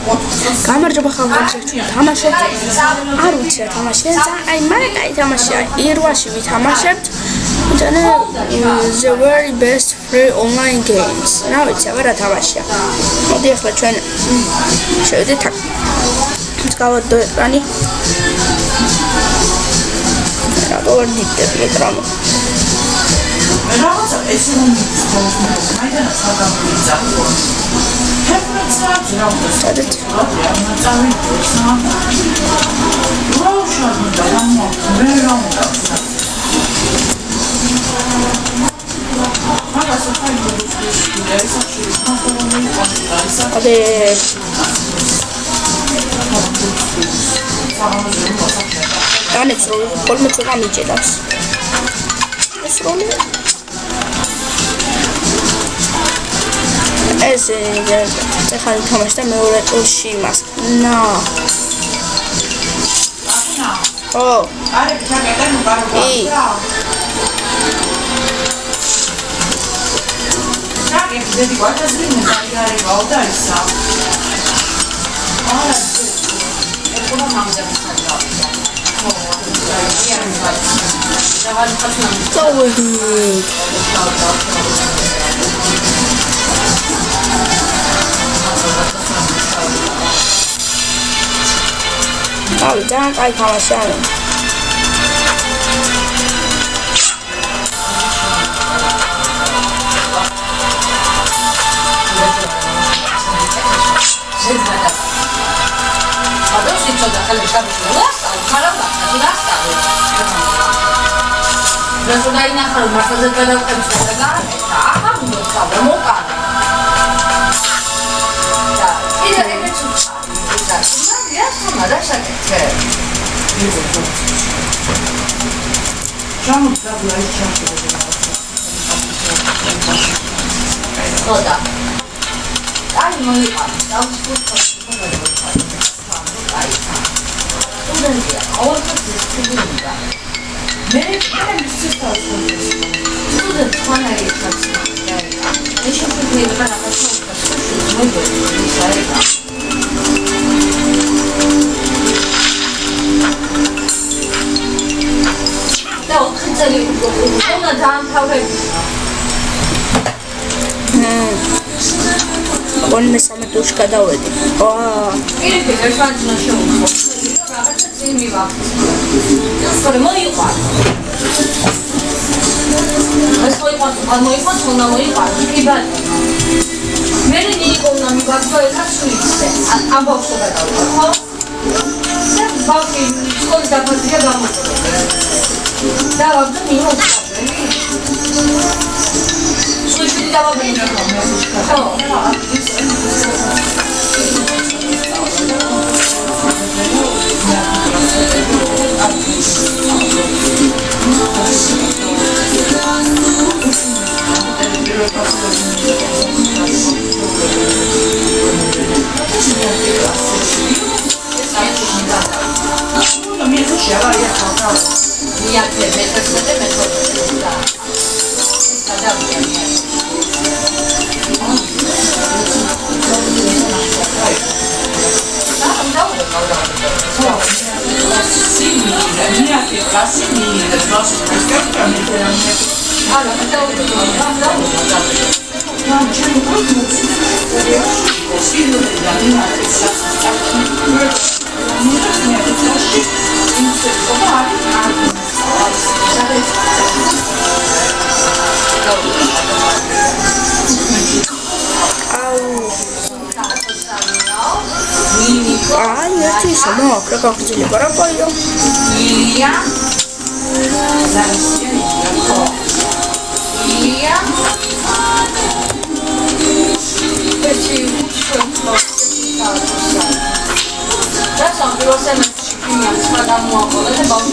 გამარჯობა ხალხო, თამაშობთ. არ ვიცი რა თამაშია, აი მაგრამ კაი თამაშია. ირვაში ვითამაშებთ. The very best free online games. რა ვიცი, აბა რა თამაშია. მოდი ახლა ჩვენ შევიდეთ აქ. გავადო ეკრანი. რა გავარდიდები ეკრანი. რაღაცა ეს რომ მაინც საგამოიძახო. სადაც განეც რომ ხოლმე ცოტა მიჭედავს ეს როლი ეს ახლა თამაშდა მეორე ტურში იმას ნა ო არე ჩაგედა ნუ ბარბარა ჩაგე ძედი გვაჩაზრინე დაიგარე გავდაისა არა ეხლა მამძებს გადავიდა ო აი ძალიან კაი თამაშია. Oni mesame tuși cadavere. Ah. Ele fez a sua desnoção. Raga se mi va. Fără mă iupa. Asta e poate, al moi poate una moi iupa. E bine. Mene ni cum n-am iupat că e ca suite. Am băut să dau. Ha? Se bău că școală de patria da mă. Da, am dat minut. Слушай, давай будем. No, creo que vamos a ir para apoyo. Ilia. Ilia. Da sam bilo se na spada mnogo, da ne bom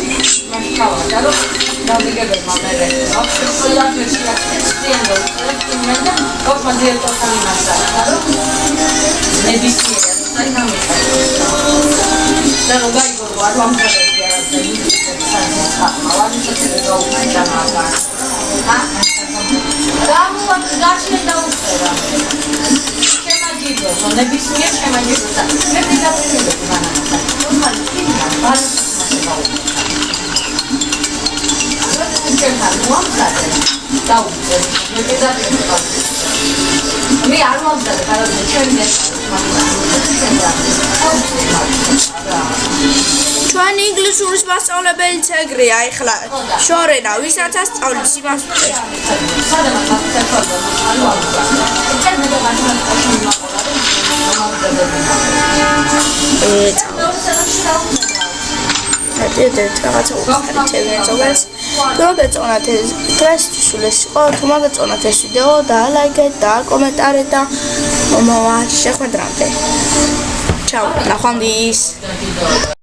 maškala, da da bi ga vedno ne rekla. Ako ja ću ja stendo, kako ma dio to sam ima sad, da ne bi smjela, da nam je da ga Igor vam kaže da je sad ne skama, ali što se da ume da naga. Ha? Da mu vam začne da uspeva. შემაჯიბროს, ნებისმიერ შემაჯიბროს. მე დედაფრინდები განაცხადა. ნორმალი ფიქრა, ბალანსი მაყურე. ჩვენთან მოამზადე დაუწე მე დედაფრინდები. მე არ მომზადე, कारण ჩვენი ჩვენ ინგლისურის მასწავლებელიც ეგრეა ეხლა შორენა ვისაც ასწავლის იმას ვწერს სადაც მათემატიკა არ ვამზადე. მე მათემატიკაში რაღაცა უხარით ზოგადად თუ მოგეწონათ ეს დღესთვის ეს იყო თუ მოგეწონათ ეს ვიდეო დალაიქეთ და კომენტარეთ და მომავალ შეხვედრამდე. ჩაუ, ნახვამდის.